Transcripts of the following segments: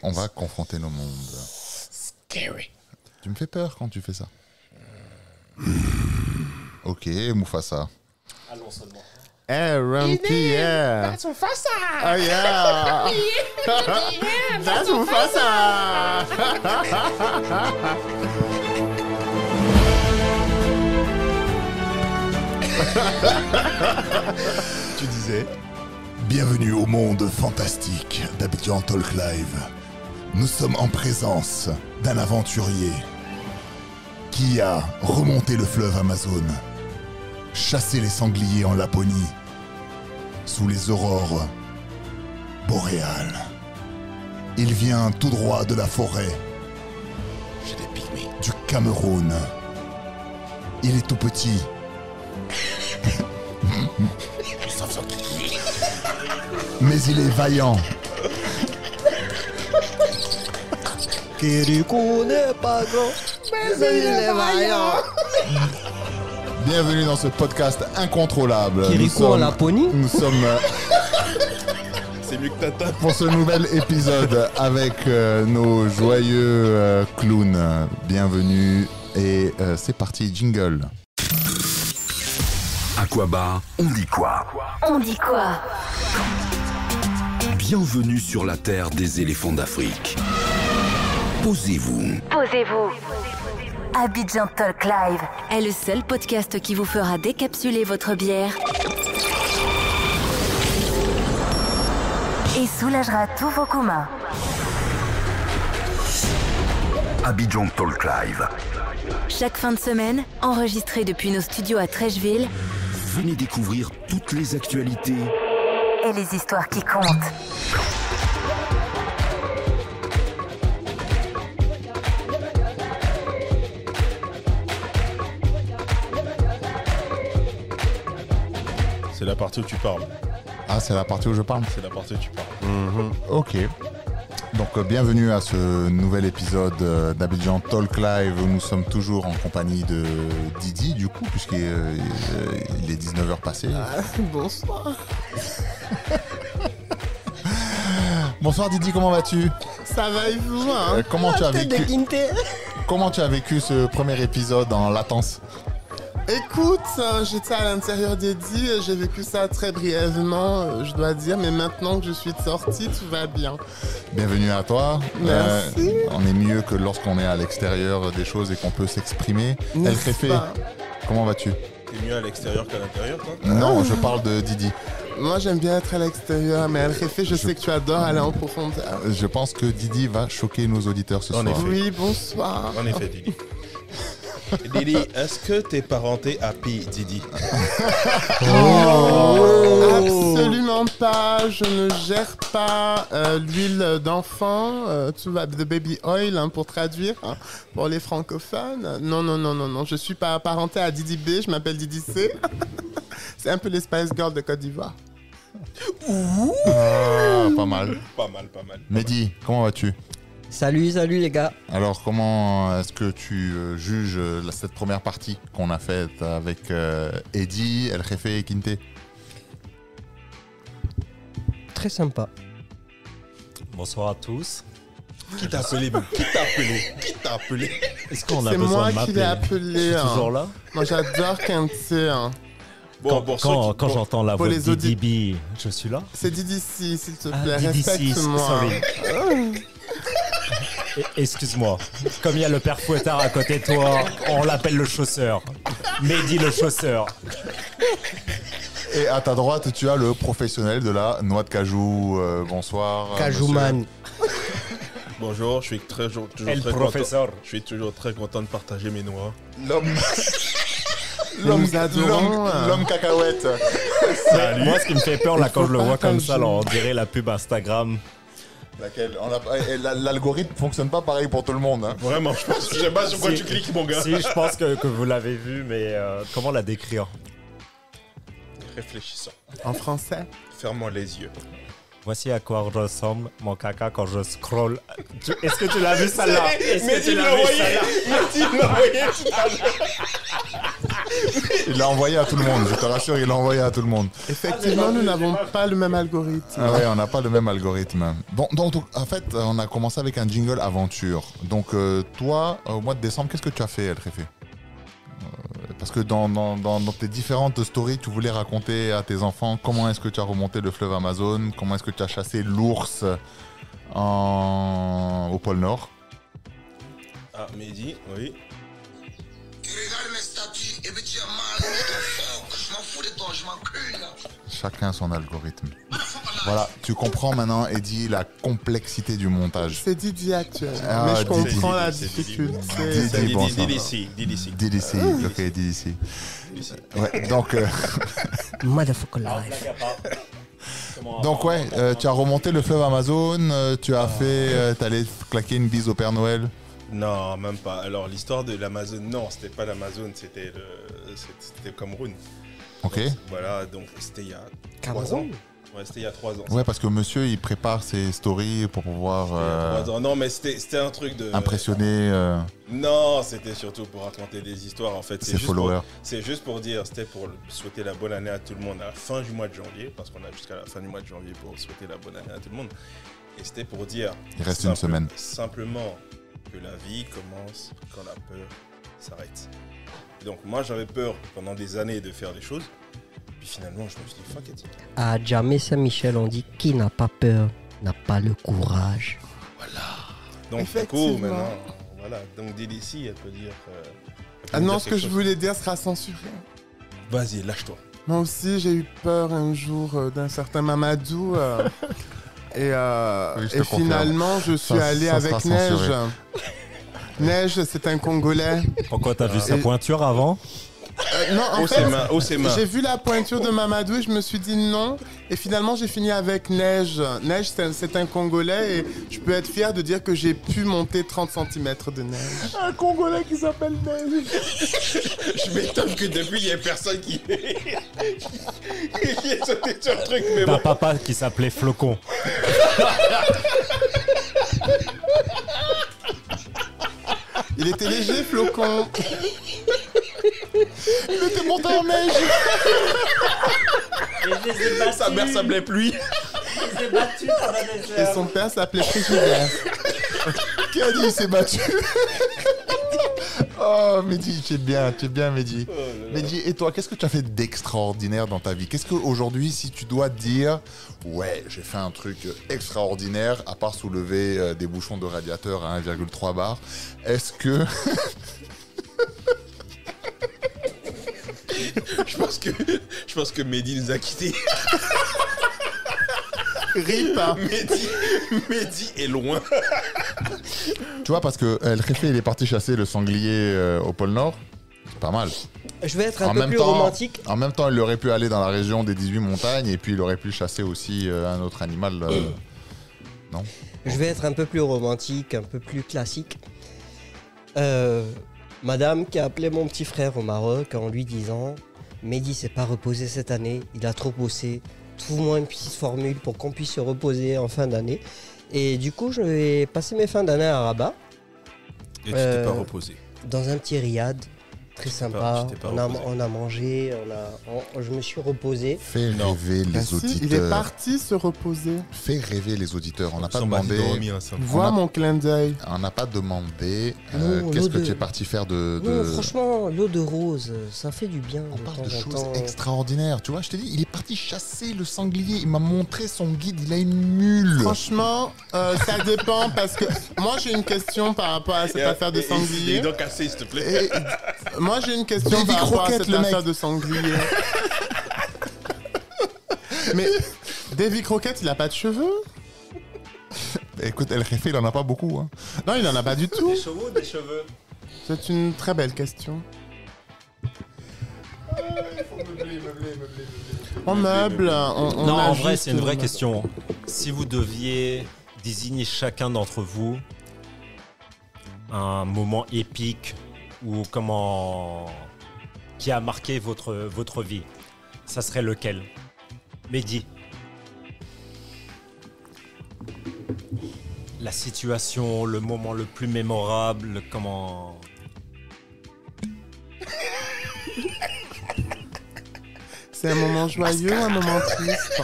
On va confronter nos mondes. Scary. Tu me fais peur quand tu fais ça. Ok, Mufasa. Allons seulement. Hey, Rumpy, yeah. That's Mufasa. Oh yeah. That's Mufasa. Tu disais? Bienvenue au monde fantastique d'Abidjan Talk Live. Nous sommes en présence d'un aventurier qui a remonté le fleuve Amazon, chassé les sangliers en Laponie, sous les aurores boréales. Il vient tout droit de la forêt J'ai des pygmées. du Cameroun. Il est tout petit, mais il est vaillant. Kirikou n'est pas grand, mais il est vaillant. Bienvenue dans ce podcast incontrôlable. Kirikou en Laponie. Nous sommes C'est mieux que Tata. pour ce nouvel épisode avec nos joyeux clowns. Bienvenue et c'est parti, jingle. Aquabar, on dit quoi? On dit quoi? Bienvenue sur la terre des éléphants d'Afrique. Posez-vous. Posez-vous. Abidjan Talk Live est le seul podcast qui vous fera décapsuler votre bière et soulagera tous vos communs. Abidjan Talk Live. Chaque fin de semaine, enregistré depuis nos studios à Trècheville, Venez découvrir toutes les actualités et les histoires qui comptent. C'est la partie où tu parles. Ah, c'est la partie où je parle. C'est la partie où tu parles. Ok. Donc bienvenue à ce nouvel épisode d'Abidjan Talk Live où nous sommes toujours en compagnie de Didi du coup puisqu'il il est 19h passé. Bonsoir. Bonsoir Didi, comment vas-tu? Ça va et vous, hein? Comment tu as Tête de vécu Quinté. Comment tu as vécu ce premier épisode en latence? Écoute, j'étais à l'intérieur d'Eddie, j'ai vécu ça très brièvement, je dois dire, mais maintenant que je suis sortie, tout va bien. Bienvenue à toi. Merci. On est mieux que lorsqu'on est à l'extérieur des choses et qu'on peut s'exprimer. N'est-ce El Jefe, pas? comment vas-tu? T'es mieux à l'extérieur qu'à l'intérieur, toi? Non, je parle de Didi. Moi j'aime bien être à l'extérieur, mais El Jefe, je sais que tu adores aller en profondeur. Je pense que Didi va choquer nos auditeurs ce En soir. effet. Oui, bonsoir. En effet, Didi. Didi, est-ce que t'es parenté à P. Didi? Absolument pas, je ne gère pas l'huile d'enfant, tout va de baby oil hein, pour traduire, hein, pour les francophones. Non, je suis pas apparenté à Didi B, je m'appelle Didi C. C'est un peu les Spice Girls de Côte d'Ivoire. Ah, pas mal. Pas mal, pas mal. Mehdi, comment vas-tu? Salut les gars. Alors, comment est-ce que tu juges cette première partie qu'on a faite avec Eddie, El Jefe et Quinté? Très sympa. Bonsoir à tous. Qui t'a appelé, même? Qui t'a appelé? Qui t'a appelé? Est-ce qu'on a C'est besoin moi de qui l'ai m'appeler? appelé. Je suis hein. toujours là. Moi j'adore Quinté. Hein. Quand j'entends la pour voix les de Didi B, je suis là. C'est Didi C, s'il te Ah, plaît, Didi C, respecte-moi. sorry. Excuse-moi. Comme il y a le père Fouettard à côté de toi, on l'appelle le chausseur. Mehdi le chausseur. Et à ta droite, tu as le professionnel de la noix de cajou. Bonsoir. Cajouman. Bonjour, je suis toujours El très professeur. content. Je suis toujours très content de partager mes noix. L'homme. Nous adorons, L'homme cacahuète. Moi, ce qui me fait peur là quand je le vois comme partager. ça, là, on dirait la pub Instagram. Laquelle l'algorithme fonctionne pas pareil pour tout le monde. Hein. Vraiment, je sais pas sur quoi Si- tu cliques, mon gars. Si, je pense que vous l'avez vu, mais comment la décrire? Réfléchissons. En français. Ferme-moi les yeux. Voici à quoi ressemble mon caca quand je scroll. Est-ce que tu l'as vu celle-là? Est-ce que tu l'as vu celle-là? Mais tu l'as envoyé tout à l'heure. Il l'a envoyé à tout le monde, je te rassure, il l'a envoyé à tout le monde. Effectivement, nous n'avons pas le même algorithme. Ah ouais, on n'a pas le même algorithme. Bon, donc, en fait, on a commencé avec un jingle aventure. Donc, toi, au mois de décembre, qu'est-ce que tu as fait, El Jefe? Parce que dans tes différentes stories, tu voulais raconter à tes enfants comment est-ce que tu as remonté le fleuve Amazon, comment est-ce que tu as chassé l'ours au pôle Nord. Ah, Mehdi, oui. Tu regardes mes statuts et puis tu as mal, je te fuck, je m'en fous de toi, je m'encule là. Chacun son algorithme. Voilà, tu comprends maintenant, Eddie, la complexité du montage. C'est Didi actuel. Ah, mais je Didi. comprends la C'est difficulté. Didi, bon sang. DDC. DDC, ok, DDC. Ouais, donc, Motherfucker life. donc ouais, tu as remonté le fleuve Amazon, tu as fait, t'allais claquer une bise au Père Noël. Non, même pas. Alors, l'histoire de l'Amazon, non, c'était pas l'Amazon, c'était le Cameroun. Ok. Donc, voilà, donc c'était il y a 3 ans. Ouais, c'était il y a 3 ans. Ouais, parce que monsieur, il prépare ses stories pour pouvoir 3 ans. Non, mais c'était un truc de... impressionner Non, c'était surtout pour raconter des histoires, en fait. ses followers. C'est juste pour dire, c'était pour souhaiter la bonne année à tout le monde à la fin du mois de janvier, parce qu'on a jusqu'à la fin du mois de janvier pour souhaiter la bonne année à tout le monde. Et c'était pour dire... Il reste une semaine. Simplement que la vie commence quand la peur s'arrête. Donc moi, j'avais peur pendant des années de faire des choses. Puis finalement, je me suis dit, fuck it. À Jamais Saint-Michel, on dit qui n'a pas peur n'a pas le courage. Donc du coup, Effectivement. maintenant, voilà. Donc DDC, elle peut dire... Ah non, ce que je voulais dire sera censuré. Vas-y, lâche-toi. Moi aussi, j'ai eu peur un jour d'un certain Mamadou. Oui, je te confirme. Finalement, je suis allé ça avec sera Neige. censuré. Neige, c'est un Congolais. Pourquoi t'as vu sa pointure avant? Non, en fait, Haut ses mains. j'ai vu la pointure de Mamadou et je me suis dit non. Et finalement, j'ai fini avec Neige. Neige, c'est un Congolais et je peux être fier de dire que j'ai pu monter 30 cm de neige. Un Congolais qui s'appelle Neige. Je m'étonne que depuis, il n'y a personne qui... qui est sauté sur le truc, mais T'as bon. un papa qui s'appelait Flocon. Il était léger, Flocon. Il était monté en neige. Sa mère s'appelait Pluie. Et son père s'appelait Frigidaire. Qui a dit il s'est battu? Oh, Mehdi, tu es bien, Mehdi. Mehdi, et toi, qu'est-ce que tu as fait d'extraordinaire dans ta vie? Qu'est-ce qu'aujourd'hui, si tu dois dire, ouais, j'ai fait un truc extraordinaire, à part soulever des bouchons de radiateur à 1,3 bar, est-ce que... Je pense que Mehdi nous a quittés. Rip. Mehdi est loin. Tu vois, parce que El Jefe, il est parti chasser le sanglier au pôle Nord. C'est pas mal. Je vais être un peu plus romantique. En même temps, il aurait pu aller dans la région des 18 montagnes et puis il aurait pu chasser aussi un autre animal. Non? Je vais être un peu plus romantique, un peu plus classique. Madame qui a appelé mon petit frère au Maroc en lui disant « Mehdi s'est pas reposé cette année, il a trop bossé. Trouve-moi une petite formule pour qu'on puisse se reposer en fin d'année. » Et du coup, je vais passer mes fins d'année à Rabat. Et tu t'es pas reposé. Dans un petit riad, très sympa. tu t'es pas On reposé. a mangé, je me suis reposé. Fais rêver Bah les si, auditeurs. il est parti se reposer. Fais rêver les auditeurs. On n'a pas Ils sont partis demandé. dormir ensemble. Vois mon clin d'œil. On n'a pas demandé. Non, Qu'est-ce l'eau que de- tu es parti faire de. Non, franchement, l'eau de rose, ça fait du bien. On de parle temps de en choses temps. extraordinaires. Tu vois, je t'ai dit, il est parti chasser le sanglier. Il m'a montré son guide. Il a une mule. Franchement, ça dépend parce que moi j'ai une question par rapport à cette affaire de Et sanglier. donc cassé, s'il te plaît. Et- Moi j'ai une question Baby par rapport à Croquette, cette le mec. affaire de sanglier. Mais Davy Croquette, il a pas de cheveux? Écoute, El Jefe, il en a pas beaucoup. Hein. Non, il en a pas du tout. chevaux, des cheveux. C'est une très belle question. On meuble, on Non, en ajuste vrai, c'est une le vraie meuble. question. Si vous deviez désigner chacun d'entre vous un moment épique ou qui a marqué votre vie, ça serait lequel? Mehdi. La situation, le moment le plus mémorable, comment... C'est un moment joyeux ou un moment triste?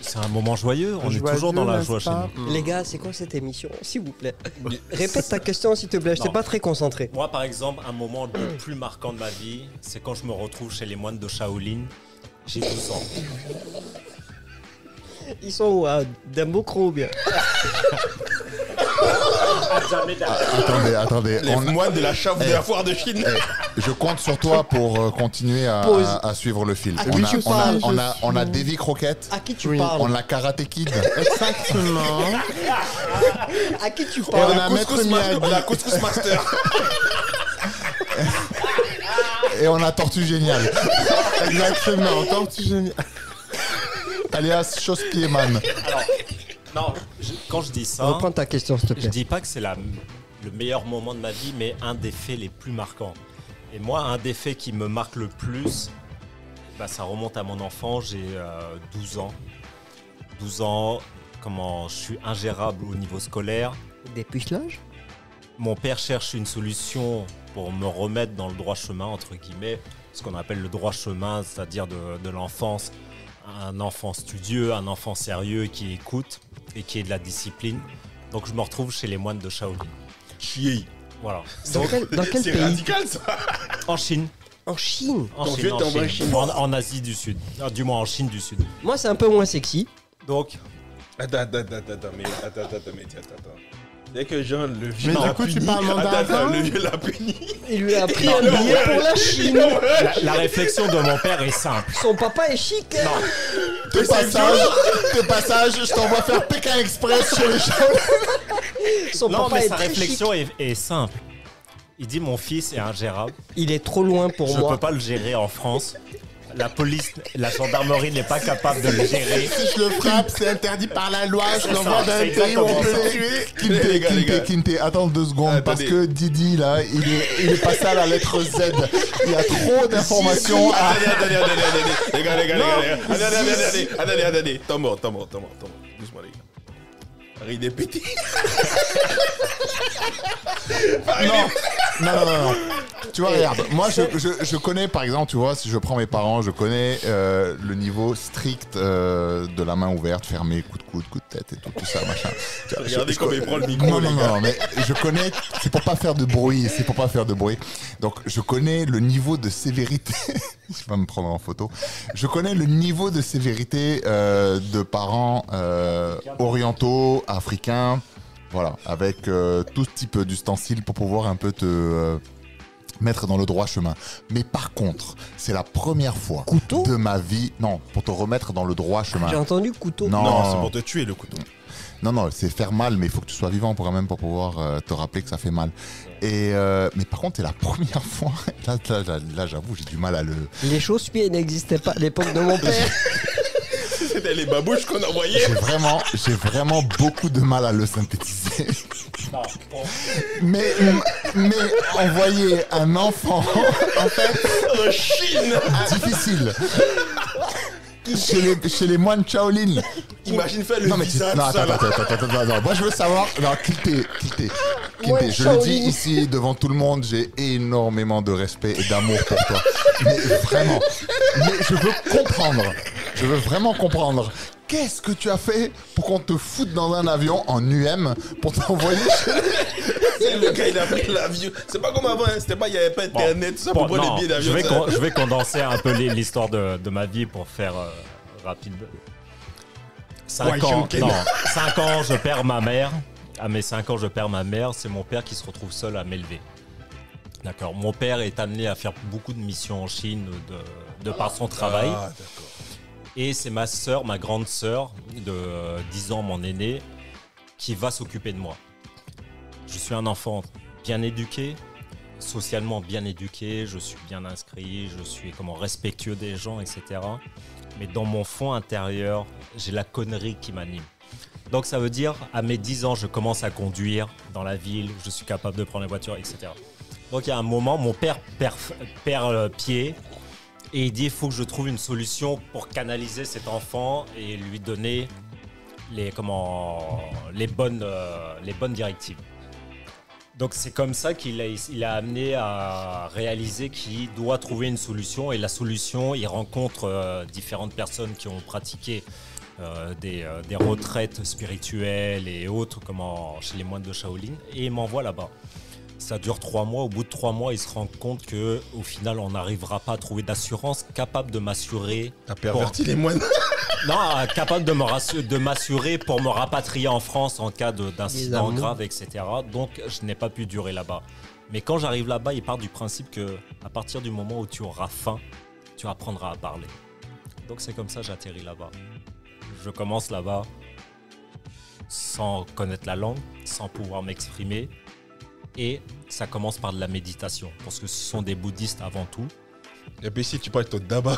C'est un moment joyeux, on est toujours dans la joie chez nous. Les gars, c'est quoi cette émission? S'il vous plaît. Répète ta question, s'il te plaît, je t'ai pas très concentré. Moi, par exemple, un moment le plus marquant de ma vie, c'est quand je me retrouve chez les moines de Shaolin. J'ai 12 ans. Ils sont où? Dambokro ou bien? Attendez. Les moines de la chauffe de la foire de Chine. Je compte sur toi pour continuer à suivre le fil. Qui tu parles? On a Davy Croquette. À qui tu parles? On a Karate Kid. Exactement. À qui tu Et parles? on a Maître Miyagi. On a Couscous Master. Et on a Tortue Géniale. Exactement, Tortue Géniale. Alias Chausse-Pied-Man. Alors, non, quand je dis ça, Reprends ta question, s'il te je plaît. dis pas que c'est le meilleur moment de ma vie, mais un des faits les plus marquants. Et moi, un des faits qui me marque le plus, ça remonte à mon enfant, j'ai 12 ans. 12 ans, je suis ingérable au niveau scolaire. Des pucelages? Mon père cherche une solution pour me remettre dans le droit chemin, entre guillemets, ce qu'on appelle le droit chemin, c'est-à-dire de l'enfance. Un enfant studieux, un enfant sérieux qui écoute et qui est de la discipline. Donc je me retrouve chez les moines de Shaolin. Chier. Voilà. Dans quel C'est pays? radical ça. En Chine. En Chine. Donc, je t'envoie en Chine. En Asie du Sud. Du moins en Chine du Sud. Moi, c'est un peu moins sexy. Donc, Attends. C'est que genre le vieux Mais l'a du coup, tu puni. parles mandarin? Le vieux l'a puni. Il lui a pris un billet pour la Chine. la réflexion de mon père est simple. Son papa est chic. Hein. Tes passages, je t'envoie faire Pékin Express chez les Shaolin. Son Non, papa mais est sa très réflexion chic. est simple. Il dit mon fils est ingérable. Il est trop loin pour Je moi. peux pas le gérer en France. La police, la gendarmerie n'est pas capable de le gérer. Si je le frappe, c'est interdit par la loi. Je C'est l'envoie ça, dans un c'est pays où on exactement peut ça. le tuer. Les gars. Kinte, attends 2 secondes, Attendez. parce que Didi, là, il est passé à la lettre Z. Il y a trop d'informations à... Attendez. Les gars. Attendez. T'es mort. Doucement, les gars. Arrête de péter. Non. Tu vois, regarde, moi je connais, par exemple, tu vois, si je prends mes parents, je connais le niveau strict de la main ouverte, fermée, coup de coude, coup de tête et tout ça, machin. Tu vois, Regardez comme il prend le micro, les gars. Non, mais je connais, c'est pour pas faire de bruit, Donc, je connais le niveau de sévérité, je vais pas me prendre en photo, je connais le niveau de sévérité de parents orientaux, africains, voilà, avec tout type d'ustensiles pour pouvoir un peu te mettre dans le droit chemin. Mais par contre, c'est la première fois Couteau de ma vie, non, pour te remettre dans le droit chemin. J'ai entendu couteau. Non, c'est pour te tuer le couteau. Non, c'est faire mal, mais il faut que tu sois vivant pour pouvoir te rappeler que ça fait mal. Et mais par contre, c'est la première fois. Là, j'avoue, j'ai du mal à le. Les chausse-pieds n'existaient pas à l'époque de mon père. C'était les babouches qu'on envoyait. J'ai vraiment beaucoup de mal à le synthétiser. Mais envoyer un enfant, en fait, En Chine. difficile. Chez les moines Shaolin. Imagine faire le Non, mais visage. non, ça, là. attends. Moi, je veux savoir. Non, Kinte. Moine Je le dis Shaolin. ici devant tout le monde, j'ai énormément de respect et d'amour pour toi. Mais vraiment. Mais je veux vraiment comprendre. Qu'est-ce que tu as fait pour qu'on te foute dans un avion en UM pour t'envoyer chez... Le gars, il a pris l'avion. C'est pas comme avant, hein. Il n'y avait pas internet, tout ça pour prendre les billets d'avion. Je vais condenser un peu l'histoire de ma vie pour faire rapide. 5 ans, je perds ma mère. À mes 5 ans, je perds ma mère. C'est mon père qui se retrouve seul à m'élever. D'accord. Mon père est amené à faire beaucoup de missions en Chine de par son travail. Ah, d'accord. Et c'est ma sœur, ma grande sœur de 10 ans, mon aînée, qui va s'occuper de moi. Je suis un enfant bien éduqué, socialement bien éduqué, je suis bien inscrit, je suis respectueux des gens, etc. Mais dans mon fond intérieur, j'ai la connerie qui m'anime. Donc ça veut dire, à mes 10 ans, je commence à conduire dans la ville, je suis capable de prendre la voiture, etc. Donc il y a un moment, mon père perd pied, et il dit, il faut que je trouve une solution pour canaliser cet enfant et lui donner les bonnes directives. Donc c'est comme ça qu'il a amené à réaliser qu'il doit trouver une solution. Et la solution, il rencontre différentes personnes qui ont pratiqué des retraites spirituelles et autres, comme chez les moines de Shaolin. Et il m'envoie là-bas. Ça dure 3 mois. Au bout de 3 mois, il se rend compte qu'au final, on n'arrivera pas à trouver d'assurance capable de m'assurer. T'as perverti les moines. Non, capable de m'assurer pour me rapatrier en France en cas d'incident grave, etc. Donc, je n'ai pas pu durer là-bas. Mais quand j'arrive là-bas, il part du principe qu'à partir du moment où tu auras faim, tu apprendras à parler. Donc, c'est comme ça que j'atterris là-bas. Je commence là-bas sans connaître la langue, sans pouvoir m'exprimer. Et ça commence par de la méditation, parce que ce sont des bouddhistes avant tout. Et puis si tu parles de Daba. De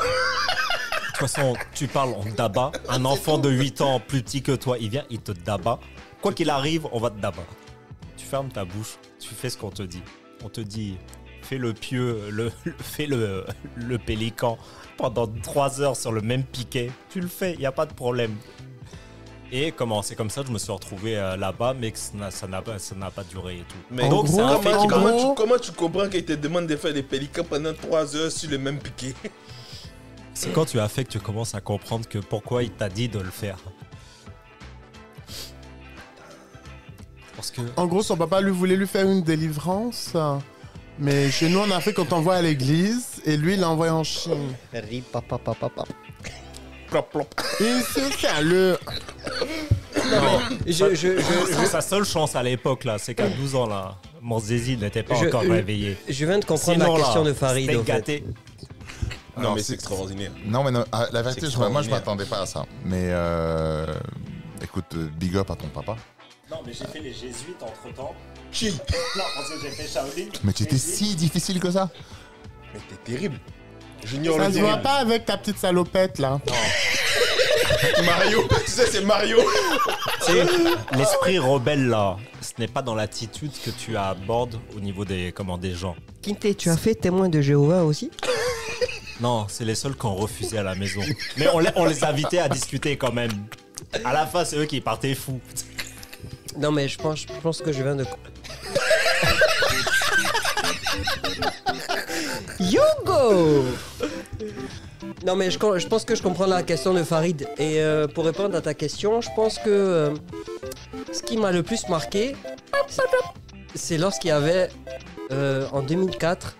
toute façon, tu parles en daba. Un enfant de 8 ans plus petit que toi, il vient, il te daba. Quoi qu'il arrive, on va te daba. Tu fermes ta bouche, tu fais ce qu'on te dit. On te dit, fais le pieu, fais le pélican pendant 3 heures sur le même piquet. Tu le fais, il n'y a pas de problème. Et c'est comme ça que je me suis retrouvé là-bas, mais que ça n'a pas duré et tout. Mais donc, comment tu comprends qu'il te demande de faire des pélicans pendant 3 heures sur le même piquet? C'est quand tu as fait que tu commences à comprendre que pourquoi il t'a dit de le faire. Parce que... En gros, son papa voulait lui faire une délivrance. Mais chez nous, en Afrique, quand on voit à l'église, et lui, il l'a envoyé en Chine. Plop, plop. Et c'est ça, le... Sa seule chance à l'époque, là, c'est qu'à 12 ans, là, mon zizi n'était pas encore réveillé. Je viens de comprendre la question de Farid. C'était gâté. Non, mais c'est extraordinaire. Non, mais la vérité, moi, je m'attendais pas à ça. Mais écoute, big up à ton papa. Non, mais j'ai fait les jésuites entre-temps. Chi. Non, parce que j'ai fait Shaolin. Mais tu étais si difficile que ça? Mais t'es terrible. Junior, ça se voit pas avec ta petite salopette, là. Non. Mario, tu sais, c'est Mario. L'esprit rebelle, là, ce n'est pas dans l'attitude que tu abordes au niveau des gens. Kinte, tu as fait témoin de Jéhovah aussi? Non, c'est les seuls qui ont refusé à la maison. Mais on les invitait à discuter quand même. À la fin, c'est eux qui partaient fous. Non, mais je pense que je viens de... Yogo! Non, mais je pense que je comprends la question de Farid. Et pour répondre à ta question, je pense que ce qui m'a le plus marqué, c'est lorsqu'il y avait, en 2004,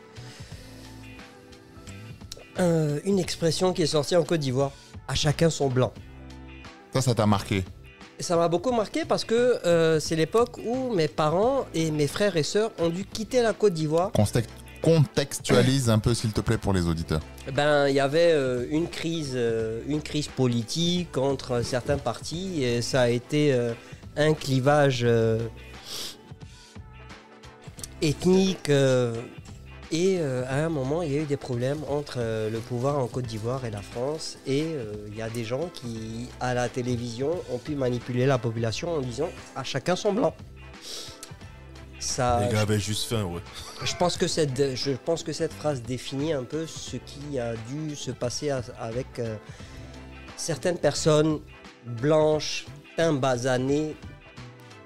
une expression qui est sortie en Côte d'Ivoire. À chacun son blanc. Ça t'a marqué? Ça m'a beaucoup marqué parce que c'est l'époque où mes parents et mes frères et sœurs ont dû quitter la Côte d'Ivoire. Contextualise un peu, s'il te plaît, pour les auditeurs. Ben, il y avait une crise politique entre certains partis et ça a été un clivage ethnique et à un moment, il y a eu des problèmes entre le pouvoir en Côte d'Ivoire et la France et il y a des gens qui, à la télévision, ont pu manipuler la population en disant « à chacun son blanc ». Ça, les gars avaient juste faim, ouais. Je pense que cette phrase définit un peu ce qui a dû se passer avec certaines personnes blanches, teint basané,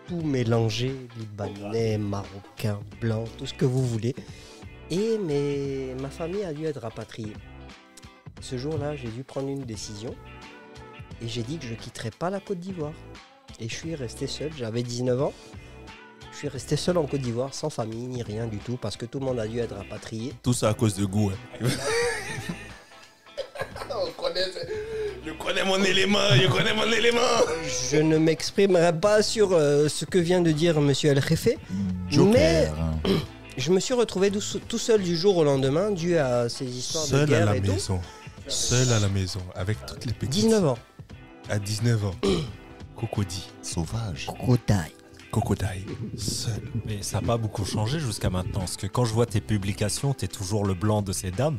tout mélangé, libanais, marocains, blancs, tout ce que vous voulez. Et ma famille a dû être rapatriée. Ce jour-là, j'ai dû prendre une décision et j'ai dit que je ne quitterais pas la Côte d'Ivoire. Et je suis resté seul, j'avais 19 ans. Je suis resté seul en Côte d'Ivoire, sans famille ni rien du tout, parce que tout le monde a dû être rapatrié. Tout ça à cause de goût. Hein. Je connais mon élément. Je ne m'exprimerai pas sur ce que vient de dire Monsieur El Jefe, mais je me suis retrouvé tout seul du jour au lendemain, dû à ces histoires de guerre et tout. Seul à la maison, avec toutes les petites. 19 ans. À 19 ans. Cocody. Sauvage. Cocodai, seul. Mais ça n'a pas beaucoup changé jusqu'à maintenant, parce que quand je vois tes publications, t'es toujours le blanc de ces dames.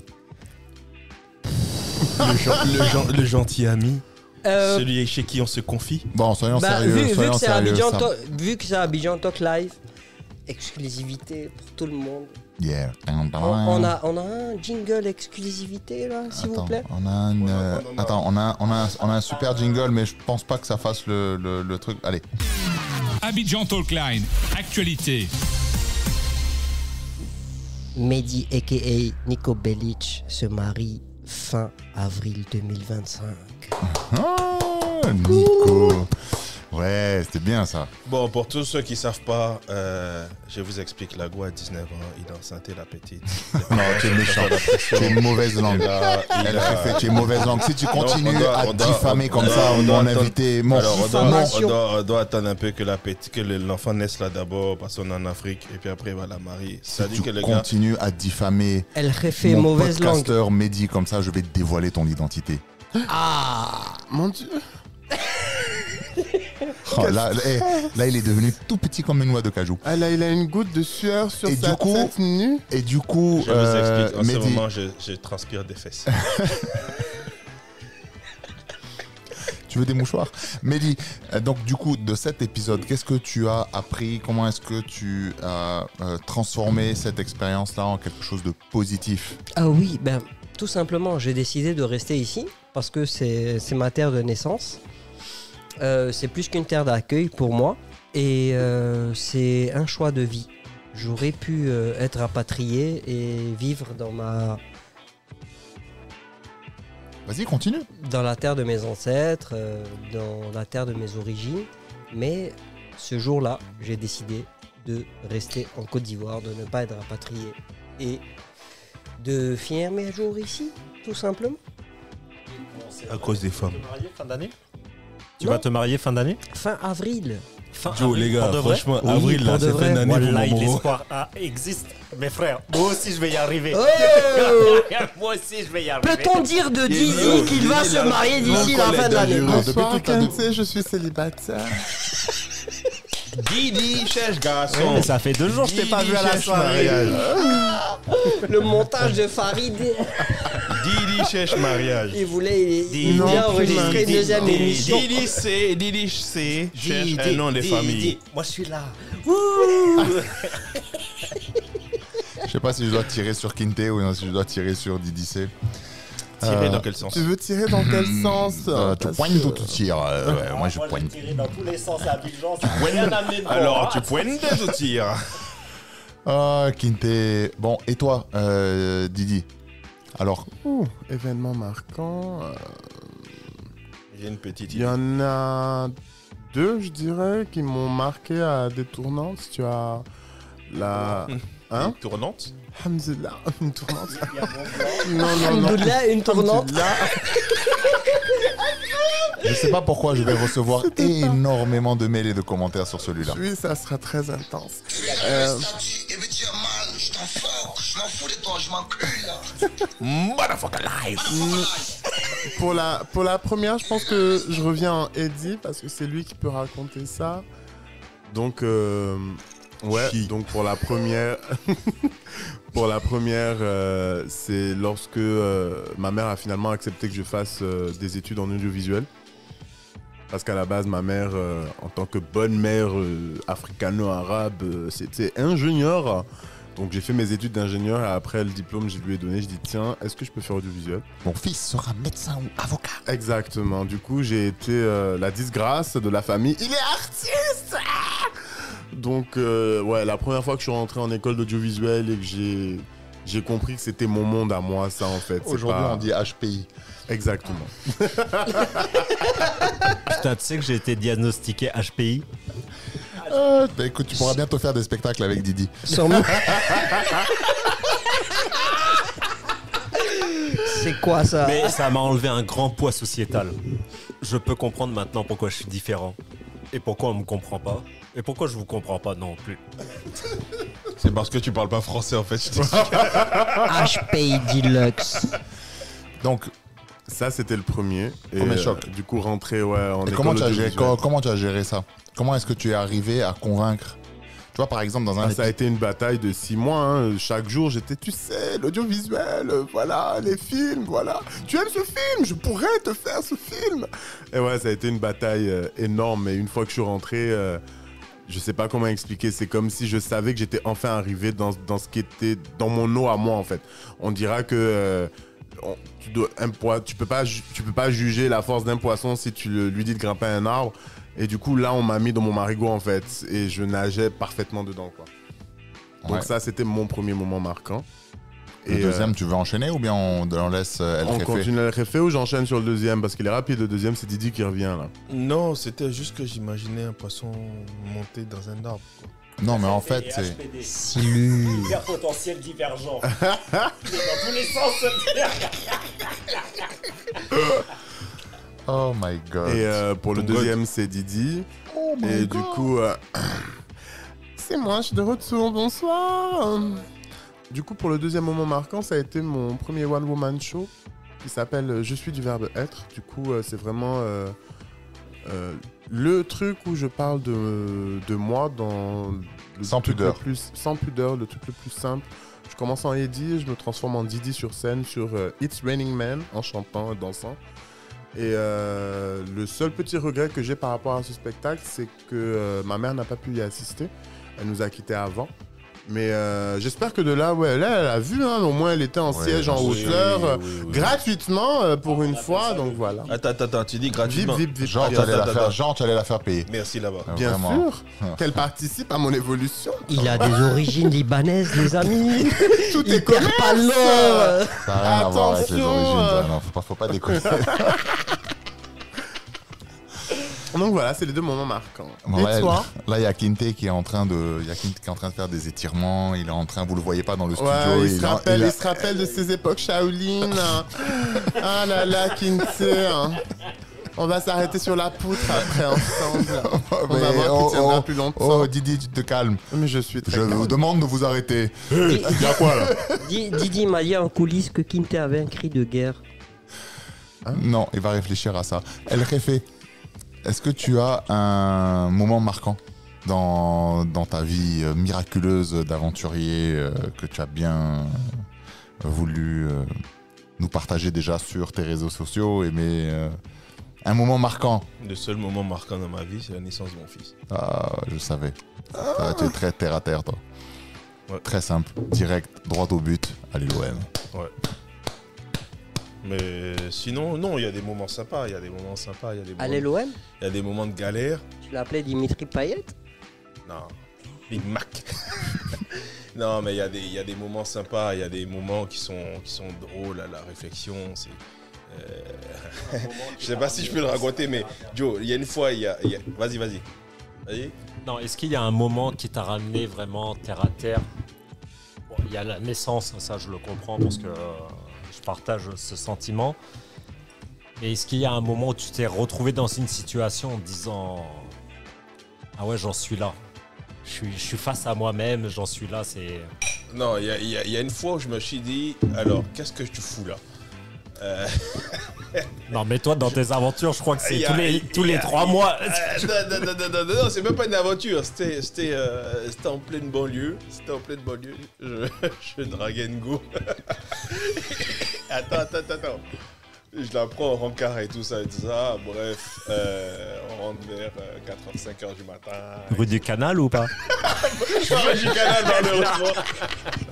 Le gentil ami, celui chez qui on se confie. Bon, soyons sérieux. Vu que c'est Abidjan Talk Live, exclusivité pour tout le monde. Yeah. On a un jingle exclusivité là, s'il vous plaît. On a un super jingle, mais je pense pas que ça fasse le truc. Allez. Abidjan Talk Line, actualité. Mehdi a.k.a. Nico Bellic se marie fin avril 2025. Ah, Nico. Ouais, c'était bien ça. Bon, pour tous ceux qui ne savent pas, je vous explique. Lago a 19 ans, il a enceinté la petite. Non, tu es méchant. Tu es une mauvaise langue. Tu es mauvaise langue. Si tu continues à diffamer comme ça, mon invité, mon on doit attendre un peu que l'enfant naisse là d'abord, parce qu'on est en Afrique, et puis après, il va la marier. Si tu continues à diffamer mon mauvaise podcasteur Mehdi comme ça, je vais te dévoiler ton identité. Ah, mon Dieu. Oh, là, il est devenu tout petit comme une noix de cajou. Ah, là, il a une goutte de sueur sur sa tête nue. Et du coup, je vous explique. En ce moment, je transpire des fesses. Tu veux des mouchoirs? Mehdi, donc du coup, de cet épisode, qu'est-ce que tu as appris? Comment est-ce que tu as transformé cette expérience-là en quelque chose de positif? Ah oui, tout simplement, j'ai décidé de rester ici parce que c'est ma terre de naissance. C'est plus qu'une terre d'accueil pour moi et c'est un choix de vie. J'aurais pu être rapatrié et vivre dans Vas-y, continue. Dans la terre de mes ancêtres, dans la terre de mes origines. Mais ce jour-là, j'ai décidé de rester en Côte d'Ivoire, de ne pas être rapatrié et de finir mes jours ici, tout simplement. À cause des femmes. Fin d'année? Tu vas te marier fin d'année? Fin avril. Joe, les gars, franchement, oui, avril, là, c'est fin d'année. Voilà, l'espoir existe. Mes frères, moi aussi, je vais y arriver. Oh moi aussi, je vais y arriver. Peut-on dire de Didi qu'il va se marier d'ici la fin de l'année? Bonsoir, Kante, je suis célibataire. Didi cherche garçon. Ça fait 2 jours que je t'ai pas vu à la soirée. Le montage de Farid. Didi cherche mariage. Il voulait enregistrer une deuxième émission. Didi C cherche un nom de famille. Moi, je suis là. Je sais pas si je dois tirer sur Kinte ou si je dois tirer sur Didi C. Tirer dans quel sens? Tu veux tirer dans quel sens? Tu poignes ou tu tires? Moi, je poigne. Je vais tirer dans tous les sens à Abidjan. Ça n'a rien amené de bon. Alors, tu poignes ou tu tires? Ah, Kinte. Bon, et toi, Didi? Alors, événement marquant. J'ai une petite Il idée. y en a 2, je dirais, qui m'ont marqué à des tournantes. Tu as la... Une tournante? Alhamdulillah, une tournante. Alhamdulillah, une tournante. je sais pas pourquoi je vais recevoir énormément de mails et de commentaires sur celui-là. Oui, ça sera très intense. Je m'en fous de toi, je m'encule. Motherfucker live. Pour la première, je pense que je reviens en Eddie parce que c'est lui qui peut raconter ça. Donc, donc pour la première, c'est lorsque ma mère a finalement accepté que je fasse des études en audiovisuel. Parce qu'à la base, ma mère, en tant que bonne mère africano-arabe, c'était ingénieur. Donc j'ai fait mes études d'ingénieur et après le diplôme, je lui ai donné. Je dis tiens, est-ce que je peux faire audiovisuel? Mon fils sera médecin ou avocat. Exactement. Du coup, j'ai été la disgrâce de la famille. Il est artiste. Donc la première fois que je suis rentré en école d'audiovisuel et que j'ai compris que c'était mon monde à moi, ça en fait. Aujourd'hui, on dit HPI. Exactement. Putain, tu sais que j'ai été diagnostiqué HPI? Écoute, tu pourras bientôt faire des spectacles avec Didi. C'est quoi ça? Mais ça m'a enlevé un grand poids sociétal. Je peux comprendre maintenant pourquoi je suis différent. Et pourquoi on me comprend pas. Et pourquoi je vous comprends pas non plus. C'est parce que tu parles pas français en fait. HPI Deluxe. Donc, ça c'était le premier. Premier choc. Du coup, rentrer en école comment tu as géré ça? Comment est-ce que tu es arrivé à convaincre? Tu vois, par exemple, dans un ça a été une bataille de 6 mois. Hein. Chaque jour, j'étais, tu sais, l'audiovisuel, voilà, les films, voilà. Tu aimes ce film? Je pourrais te faire ce film. Et ouais, ça a été une bataille énorme. Et une fois que je suis rentré, je sais pas comment expliquer. C'est comme si je savais que j'étais enfin arrivé dans ce qui était dans mon eau à moi, en fait. On dira que... tu peux pas juger la force d'un poisson si tu lui dis de grimper un arbre. Et du coup, là, on m'a mis dans mon marigot, en fait. Et je nageais parfaitement dedans, quoi. Donc Ouais. ça, c'était mon premier moment marquant. Le deuxième, tu veux enchaîner ou bien on laisse El On Jefe? continue le Jefe ou j'enchaîne sur le deuxième parce qu'il est rapide. Le deuxième, c'est Didi qui revient là. Non, c'était juste que j'imaginais un poisson monter dans un arbre. Quoi. Non, mais en fait, c'est... Silu. Hyper potentiel divergent. Il est dans tous les sens. Oh my God. Et pour le Ton deuxième, c'est Didi. Oh my Et God. du coup, c'est moi, je suis de retour. Bonsoir. Du coup, pour le deuxième moment marquant, ça a été mon premier One Woman Show qui s'appelle Je suis du verbe être. Du coup, c'est vraiment le truc où je parle de moi dans le Sans truc pudeur. le plus, sans pudeur, le truc le plus simple. Je commence en Eddie, je me transforme en Didi sur scène sur It's Raining Men en chantant et dansant. Et le seul petit regret que j'ai par rapport à ce spectacle, c'est que ma mère n'a pas pu y assister. Elle nous a quittés avant. Mais j'espère que de là, ouais, là, elle a vu, hein, au moins elle était en Ouais, siège en oui, hauteur, oui. gratuitement pour une fois, donc voilà. Attends, tu dis Vip, gratuitement. vip, vip. Genre, tu allais la faire payer. Merci là-bas. Bien Vraiment. sûr qu'elle participe à mon évolution. Il a des origines libanaises, les amis. Tout Il est perd pas commerce. l'or. Ça n'a rien à voir avec les Attention, origines. Ça. Non, faut pas déconner. Donc voilà, c'est les deux moments marquants. Bon, Et là, toi? là, il y a Kinte qui est en train de faire des étirements. Il est en train, vous le voyez pas dans le studio. Ouais, il se il a- rappelle de ses époques Shaolin. Ah là là, Kinte. On va s'arrêter sur la poutre après ensemble. On va Mais, voir qui tiendra plus longtemps. oh, Didi, tu te calmes. Mais je suis très Je calme. vous demande de vous arrêter. Di- Il y a quoi là Didi m'a dit en coulisses que Kinte avait un cri de guerre. Non, il va réfléchir à ça. El Jefe, est-ce que tu as un moment marquant dans ta vie miraculeuse d'aventurier que tu as bien voulu nous partager déjà sur tes réseaux sociaux, mais un moment marquant? Le seul moment marquant dans ma vie, c'est la naissance de mon fils. Ah, je savais. Ah, tu es très terre à terre, toi. Ouais. Très simple, direct, droit au but. Allez, l'OM. Ouais. Mais sinon, non, il y a des moments sympas. Il y a des moments sympas. Il y a des moments, Allez, l'OM. il y a des moments de galère. Tu l'appelais Dimitri Payet. Non, Big Mac. Non, mais il y a des moments sympas. Il y a des moments qui sont drôles à la réflexion. C'est. Je sais pas si je peux le raconter, mais Joe, il y a une fois, Vas-y. Vas-y. Non, est-ce qu'il y a un moment qui t'a ramené vraiment terre à terre? Bon, il y a la naissance, ça je le comprends parce que je partage ce sentiment. Mais est-ce qu'il y a un moment où tu t'es retrouvé dans une situation en te disant ah ouais, j'en suis là. Je suis face à moi-même, j'en suis là, c'est... Non, il y a une fois où je me suis dit, alors, qu'est-ce que tu fous là? Non, mais toi, dans tes aventures, je crois que c'est Il y a- tous les 3 mois. Non, c'est même pas une aventure. C'était en pleine banlieue. Je draguais une go. Attends. Je la prends en rencard et tout ça. Bref, on rentre vers 4h, 5h du matin. Rue du Canal ou pas? Pas rue du Canal, malheureusement.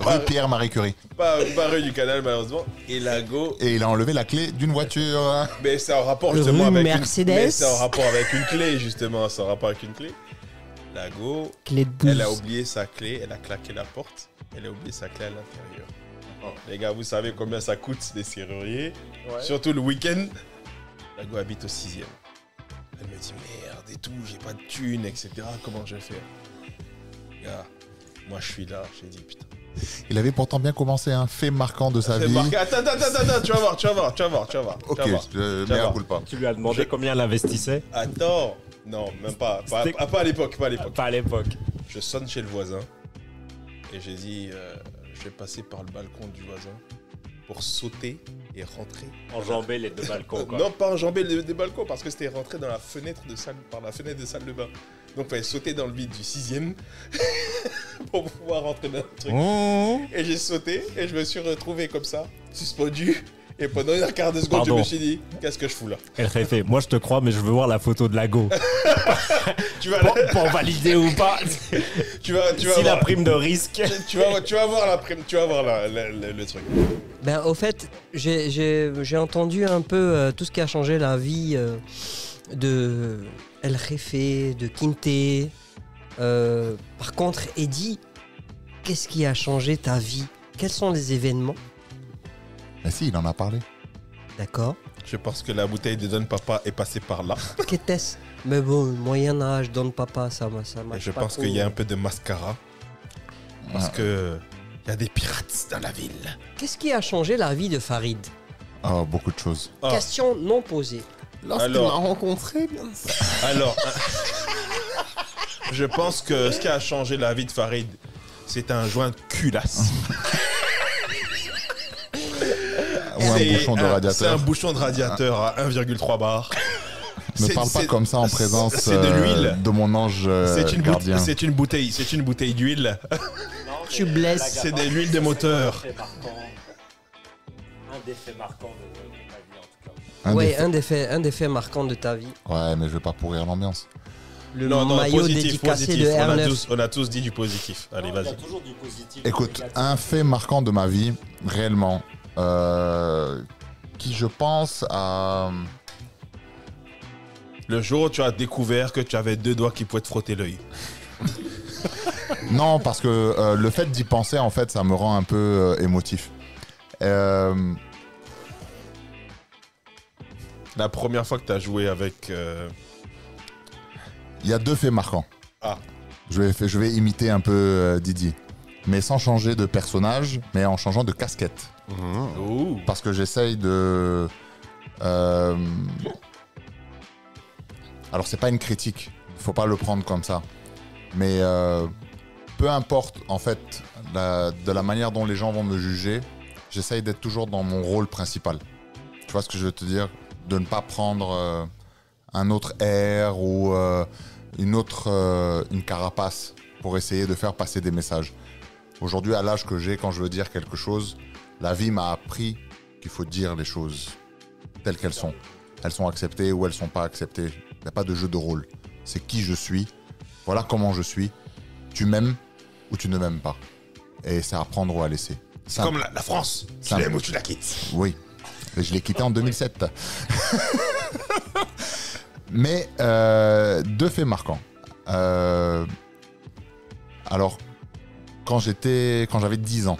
Rue Pierre-Marie Curie. Pas rue du Canal, malheureusement. Et la go. Et il a enlevé la clé d'une voiture. Mais c'est en rapport Rue justement avec Mercedes. mais c'est en rapport avec une clé, justement. C'est en rapport avec une clé. La go, Clé de bouse. elle a oublié sa clé, elle a claqué la porte, elle a oublié sa clé à l'intérieur. Les gars, vous savez combien ça coûte des serruriers, surtout le week-end. La go habite au 6e. Elle me dit merde et tout, j'ai pas de thunes, etc. Comment je vais faire? Gars, moi je suis là, j'ai dit putain. Il avait pourtant bien commencé un fait marquant de sa C'est vie. marqué. Attends, tu vas voir. Ok, Tu vas mea voir. culpa. Tu lui as demandé combien elle investissait? Attends, non, même pas. Pas à l'époque, pas à l'époque. Pas à l'époque. Je sonne chez le voisin et j'ai dit je vais passer par le balcon du voisin pour sauter et rentrer. Enjamber les deux balcons, quoi. Non, pas enjamber des balcons parce que c'était rentrer dans la fenêtre de salle, par la fenêtre de salle de bain. Donc il fallait sauter dans le vide du 6e pour pouvoir rentrer dans le truc. Et j'ai sauté et je me suis retrouvé comme ça, suspendu. Et pendant un quart de seconde, Pardon. je me suis dit, qu'est-ce que je fous là? El Jefe, moi je te crois, mais je veux voir la photo de la go. Tu vas, Pour valider ou pas. tu vas Si voir, la prime de risque. tu vas voir la prime, tu vas voir le truc. Ben, au fait, j'ai entendu un peu tout ce qui a changé la vie de El Jefe, de Kinte. Par contre, Eddie, Qu'est-ce qui a changé ta vie? Quels sont les événements? Mais si, il en a parlé. D'accord. Je pense que la bouteille de Don Papa est passée par là. Qu'était-ce? Mais bon, Moyen-Âge, Don Papa, ça marche Et je pas pense trop. qu'il y a un peu de mascara. Parce que il y a des pirates dans la ville. Qu'est-ce qui a changé la vie de Farid? Oh, beaucoup de choses. Ah. Question non posée. Lorsqu'il Alors. m'a rencontré, bien sûr. Alors, je pense que ce qui a changé la vie de Farid, c'est un joint de culasse. Ou un C'est bouchon de C'est un radiateur. bouchon de radiateur à 1,3 bar. Ne C'est- parle pas c'est- comme ça en présence c'est de l'huile. de mon ange gardien. C'est une bouteille d'huile. Tu blesses. C'est de l'huile de moteur. Un des faits marquants de ma vie, en tout cas. Ouais, un des faits marquants de ta vie. Ouais, mais je vais pas pourrir l'ambiance. Le Non, maillot positif, dédicacé positif. de On a R9. on a tous dit du positif. Allez, Il y a vas-y. toujours du positif. Écoute, du négatif. un fait marquant de ma vie, réellement, qui je pense a... Le jour où tu as découvert que tu avais 2 doigts qui pouvaient te frotter l'œil. Non, parce que le fait d'y penser, en fait, ça me rend un peu émotif. La première fois que tu as joué avec... Il y a 2 faits marquants. Ah. Je vais imiter un peu Didi. Mais sans changer de personnage, mais en changeant de casquette. Ouh. Parce que j'essaye de... Alors, c'est pas une critique. Il faut pas le prendre comme ça. Mais peu importe, en fait, de la manière dont les gens vont me juger, j'essaye d'être toujours dans mon rôle principal. Tu vois ce que je veux te dire? De ne pas prendre un autre air ou une carapace pour essayer de faire passer des messages. Aujourd'hui, à l'âge que j'ai, quand je veux dire quelque chose, la vie m'a appris qu'il faut dire les choses telles qu'elles sont. Elles sont acceptées ou elles sont pas acceptées. Il n'y a pas de jeu de rôle. C'est qui je suis. Voilà comment je suis. Tu m'aimes ou tu ne m'aimes pas. Et c'est à prendre ou à laisser. C'est comme la France. Tu Simple. l'aimes ou tu la quittes. Oui. Et je l'ai quitté en 2007. Mais 2 faits marquants. Alors, quand j'avais 10 ans.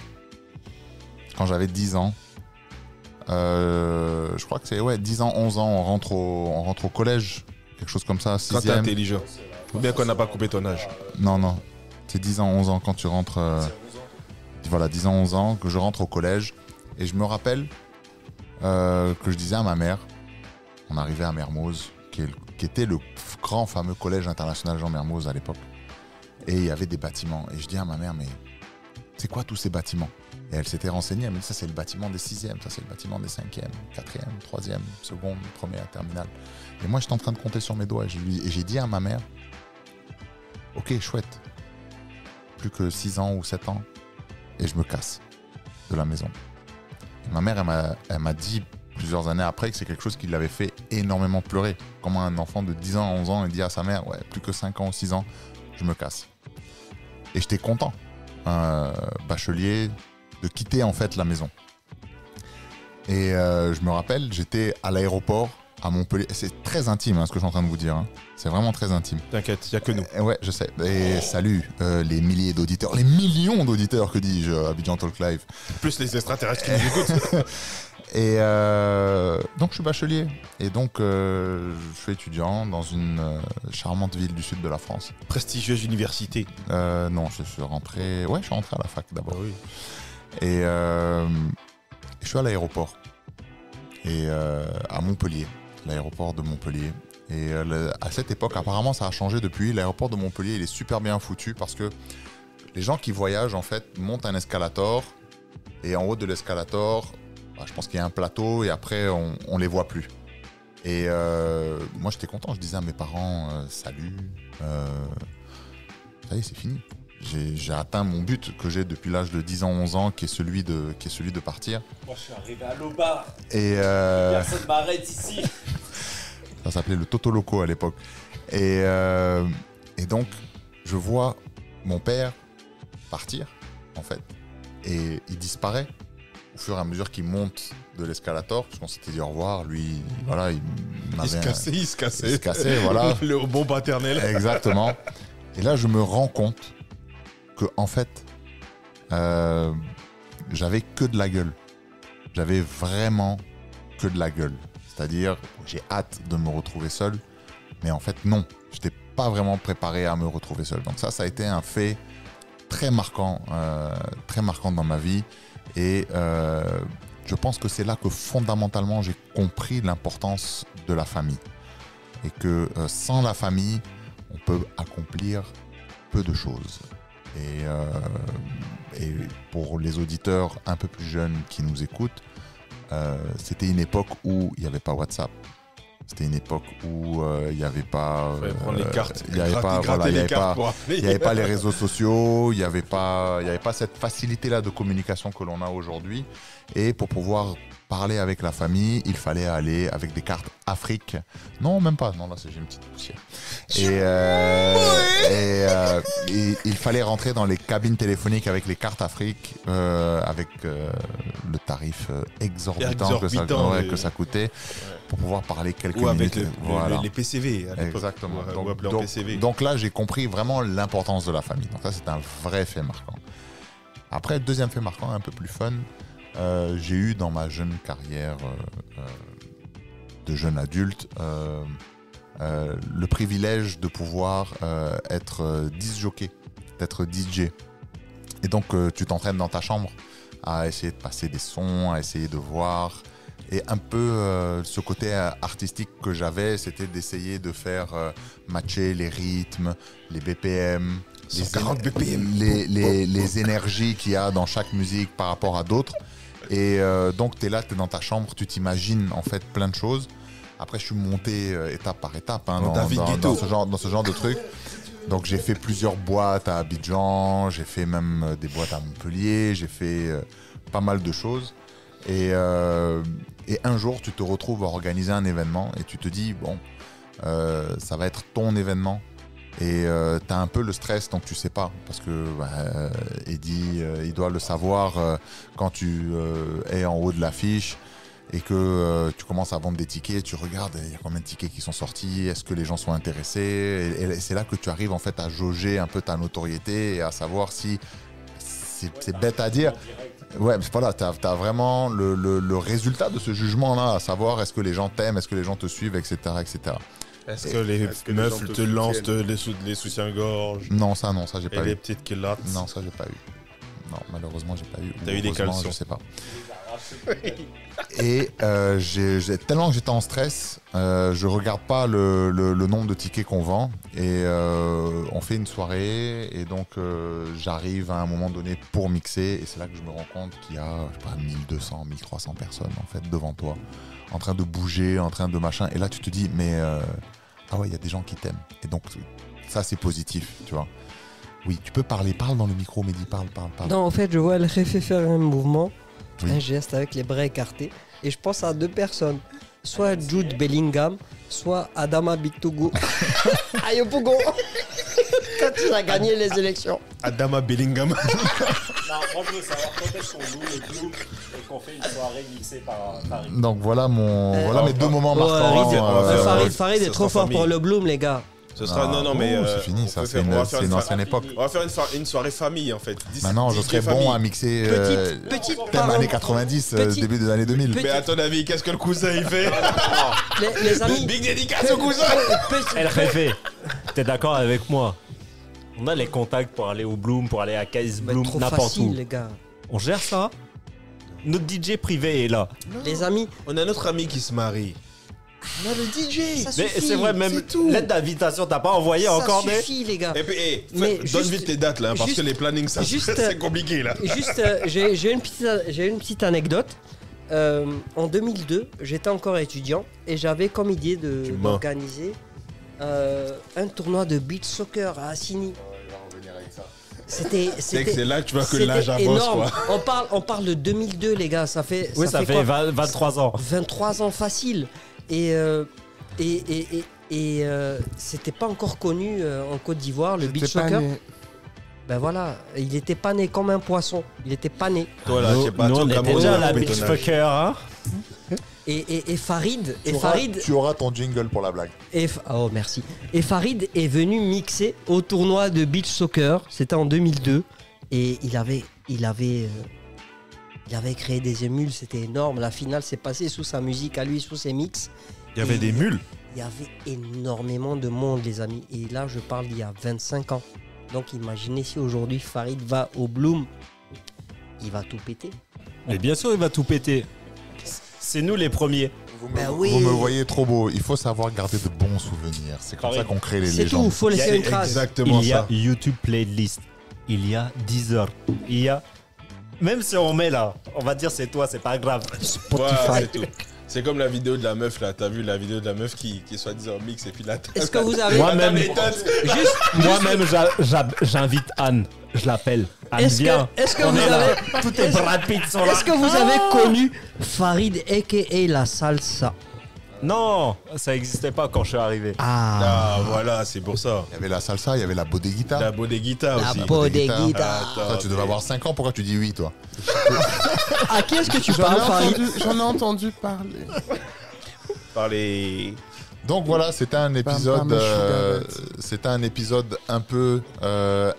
Je crois que c'est 10 ans, 11 ans, on rentre au collège. Quelque chose comme ça, Quand t'es 6e. intelligent. Ou bien qu'on n'a pas coupé ton âge. Non. C'est 10 ans, 11 ans quand tu rentres. Voilà, 10 ans, 11 ans, que je rentre au collège. Et je me rappelle que je disais à ma mère, on arrivait à Mermoz, qui était le grand fameux collège international Jean Mermoz à l'époque. Et il y avait des bâtiments. Et je dis à ma mère, mais c'est quoi tous ces bâtiments? Et elle s'était renseignée, elle me dit, ça c'est le bâtiment des 6e, ça c'est le bâtiment des 5e, 4e, 3e, 2e, 1er, terminale. Et moi j'étais en train de compter sur mes doigts et j'ai dit à ma mère, ok, chouette, plus que 6 ans ou 7 ans, et je me casse de la maison. Et ma mère, elle m'a dit plusieurs années après que c'est quelque chose qui l'avait fait énormément pleurer. Comment un enfant de 10 ans, 11 ans, il dit à sa mère, ouais, plus que 5 ans ou 6 ans, je me casse. Et j'étais content, bachelier, de quitter en fait la maison. Et je me rappelle, j'étais à l'aéroport à Montpellier. C'est très intime ce que je suis en train de vous dire. Hein. C'est vraiment très intime. T'inquiète, il n'y a que nous. Ouais, je sais. Et salut les milliers d'auditeurs, les millions d'auditeurs, que dis-je, Abidjan Talk Live. Plus les extraterrestres qui nous écoutent. Et donc je suis bachelier. Et donc je suis étudiant dans une charmante ville du sud de la France. Prestigieuse université. Non, je suis rentré à la fac d'abord. Oui. Et je suis à l'aéroport. Et à Montpellier, l'aéroport de Montpellier. Et à cette époque, apparemment, ça a changé depuis. L'aéroport de Montpellier, il est super bien foutu parce que les gens qui voyagent, en fait, montent un escalator. Et en haut de l'escalator, je pense qu'il y a un plateau et après, on les voit plus. Et moi, j'étais content. Je disais à mes parents, salut, ça y est, c'est fini. J'ai atteint mon but que j'ai depuis l'âge de 10 ans, 11 ans, qui est celui de partir. Moi, je suis arrivé à l'Oba. Et Personne m'arrête ici. ça s'appelait le Toto Loco à l'époque. Et donc, je vois mon père partir, en fait. Et il disparaît au fur et à mesure qu'il monte de l'escalator, parce qu'on s'était dit au revoir. Lui, voilà, il se cassait, voilà. Le bon paternel. Exactement. Et là, je me rends compte que, en fait, j'avais que de la gueule. J'avais vraiment que de la gueule. C'est-à-dire, j'ai hâte de me retrouver seul, mais en fait, non. Je n'étais pas vraiment préparé à me retrouver seul. Donc ça a été un fait très marquant dans ma vie. Et je pense que c'est là que fondamentalement, j'ai compris l'importance de la famille. Et que sans la famille, on peut accomplir peu de choses. Et pour les auditeurs un peu plus jeunes qui nous écoutent, c'était une époque où il n'y avait pas WhatsApp. C'était une époque où il n'y avait pas... prendre les cartes. Il n'y avait pas les réseaux sociaux, il n'y avait pas cette facilité-là de communication que l'on a aujourd'hui. Et pour pouvoir parler avec la famille, il fallait aller avec des cartes Afrique. Non, même pas. Non, là, j'ai une petite poussière. Et il fallait rentrer dans les cabines téléphoniques avec les cartes Afrique, avec le tarif exorbitant que ça coûtait, pour pouvoir parler quelques minutes. Avec les PCV à l'époque. Exactement. PCV. Donc là, j'ai compris vraiment l'importance de la famille. Donc ça, c'est un vrai fait marquant. Après, deuxième fait marquant, un peu plus fun, j'ai eu dans ma jeune carrière de jeune adulte le privilège de pouvoir être disc jockey, d'être DJ. Et donc, tu t'entraînes dans ta chambre à essayer de passer des sons, à essayer de voir. Et un peu ce côté artistique que j'avais, c'était d'essayer de faire matcher les rythmes, les BPM, 140 BPM. Les énergies qu'il y a dans chaque musique par rapport à d'autres. Et donc, tu es là, tu es dans ta chambre, tu t'imagines en fait plein de choses. Après, je suis monté étape par étape dans ce genre de truc. Donc, j'ai fait plusieurs boîtes à Abidjan, j'ai fait même des boîtes à Montpellier, j'ai fait pas mal de choses. Et un jour, tu te retrouves à organiser un événement et tu te dis, bon, ça va être ton événement. Et tu as un peu le stress, donc tu sais pas. Parce que Eddie, il doit le savoir quand tu es en haut de l'affiche et que tu commences à vendre des tickets, tu regardes, il y a combien de tickets qui sont sortis, est-ce que les gens sont intéressés, et c'est là que tu arrives en fait à jauger un peu ta notoriété et à savoir si, c'est bête à dire, ouais, mais voilà, tu as vraiment le résultat de ce jugement-là, à savoir est-ce que les gens t'aiment, est-ce que les gens te suivent, etc. etc. Est-ce que les meufs te lancent les soutiens-gorge? Non, ça j'ai pas eu. Et les petites culottes? Non, ça j'ai pas eu. Non, malheureusement j'ai pas eu. T'as eu des caleçons? Je sais pas. Et tellement que j'étais en stress, je regarde pas le nombre de tickets qu'on vend et on fait une soirée et donc j'arrive à un moment donné pour mixer et c'est là que je me rends compte qu'il y a 1200, 1300 personnes en fait devant toi en train de bouger, en train de machin et là tu te dis mais ah ouais il y a des gens qui t'aiment et donc ça c'est positif tu vois. Oui tu peux parle dans le micro Mehdi, parle. Non en fait je vois elle fait faire un mouvement. Oui. Un geste avec les bras écartés et je pense à deux personnes, soit Jude Bellingham, soit Adama Bictogo. Aïe Pogo. Quand il a gagné les élections. Adama Bellingham. Non, moi je veux savoir quand est-ce qu'on loue le Bloom et qu'on fait une soirée mixée par Farid. Donc voilà mes deux moments marquants. Farid est trop fort pour le Bloom les gars. Ce sera mais c'est fini ça, c'est une ancienne époque. On va faire une soirée famille en fait. Maintenant je serais bon à mixer thème années 90, début des années 2000. Mais à ton avis, qu'est-ce que le cousin il fait? Les amis, big dédicace au cousin. Elle rêvait. T'es d'accord avec moi? On a les contacts pour aller au Bloom, pour aller à Case Bloom, n'importe où. Les gars. On gère ça. Notre DJ privé est là. Les amis, on a notre ami qui se marie. On a le DJ. Ça suffit. Mais c'est vrai, même lettre d'invitation, t'as pas envoyé ça encore des. Ça suffit, les gars. Et puis, donne vite tes dates là, parce que les plannings, c'est compliqué là. Juste, j'ai une petite anecdote. En 2002, j'étais encore étudiant et j'avais comme idée d'organiser un tournoi de beach soccer à Assigny. C'est là que tu vois que l'âge avance quoi. On parle de 2002 les gars, ça fait 23 ans. 23 ans facile. Et c'était pas encore connu en Côte d'Ivoire le beach soccer. Ben voilà, il était pas né comme un poisson, il était pas né. Nous on était déjà la beach soccer hein. Et Farid, tu auras ton jingle pour la blague. Oh merci. Et Farid est venu mixer au tournoi de beach soccer, c'était en 2002. Et il avait créé des émules, c'était énorme. La finale s'est passée sous sa musique à lui, sous ses mix. Il y avait des mules. Il y avait énormément de monde, les amis. Et là, je parle d'il y a 25 ans. Donc imaginez si aujourd'hui Farid va au Bloom, il va tout péter. Mais bien sûr, il va tout péter. C'est nous les premiers. Vous me voyez trop beau. Il faut savoir garder de bons souvenirs. C'est comme ça qu'on crée les légendes. C'est tout, il faut laisser une trace. Exactement il y a YouTube Playlist. Il y a Deezer. Il y a... Même si on met là, on va dire c'est toi, c'est pas grave. Spotify. Ouais, c'est tout. C'est comme la vidéo de la meuf là, t'as vu la vidéo de la meuf qui est soi-disant mix et puis là. Est-ce que vous avez moi-même j'invite Anne, je l'appelle. Anne vient. Est-ce que vous avez tout est Brad Pitt sont là. Est-ce que vous avez connu Farid aka la salsa? Non, ça n'existait pas quand je suis arrivé. Ah voilà, c'est pour ça. Il y avait la salsa, il y avait la bodeguita. La bodeguita aussi. La bodeguita. Toi, tu devais avoir 5 ans, pourquoi tu dis oui, toi? À qui est-ce que tu parles, Farid? J'en ai entendu parler. Donc voilà, c'était un épisode, un peu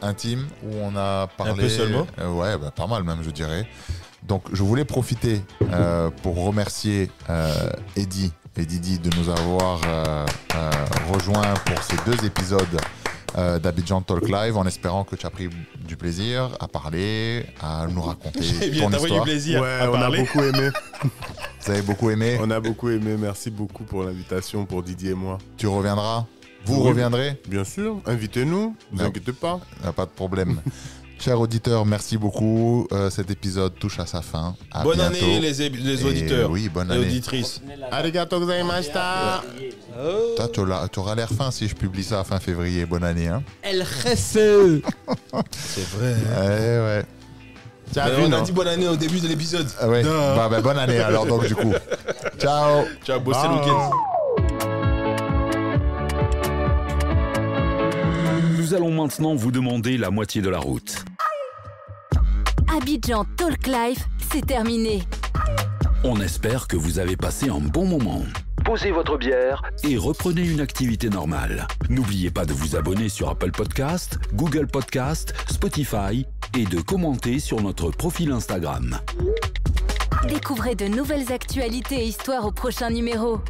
intime où on a parlé. Un peu seulement. Ouais, pas mal même, je dirais. Donc je voulais profiter pour remercier Eddie et Didi de nous avoir rejoints pour ces 2 épisodes d'Abidjan Talk Live, en espérant que tu as pris du plaisir à parler, à nous raconter ton histoire. Du plaisir ouais, à on parler. a beaucoup aimé. Vous avez beaucoup aimé? On a beaucoup aimé. Merci beaucoup pour l'invitation, pour Didier et moi. Tu reviendras? Vous reviendrez? Bien sûr. Invitez-nous. Ne vous inquiétez pas. Pas de problème. Chers auditeurs, merci beaucoup. Cet épisode touche à sa fin. Bonne année les auditeurs. Oui, bonne et année. auditrices. Arigato gozaimashita. Toi, tu auras l'air fin si je publie ça à fin février. Bonne année. Hein. El Jefe. C'est vrai. Ouais. On a dit bonne année au début de l'épisode. Ouais. Bonne année alors donc du coup. Ciao. Ciao, bossez le week-end. Nous allons maintenant vous demander la moitié de la route. Abidjan Talk Live, c'est terminé. On espère que vous avez passé un bon moment. Posez votre bière et reprenez une activité normale. N'oubliez pas de vous abonner sur Apple Podcast, Google Podcast, Spotify et de commenter sur notre profil Instagram. Découvrez de nouvelles actualités et histoires au prochain numéro.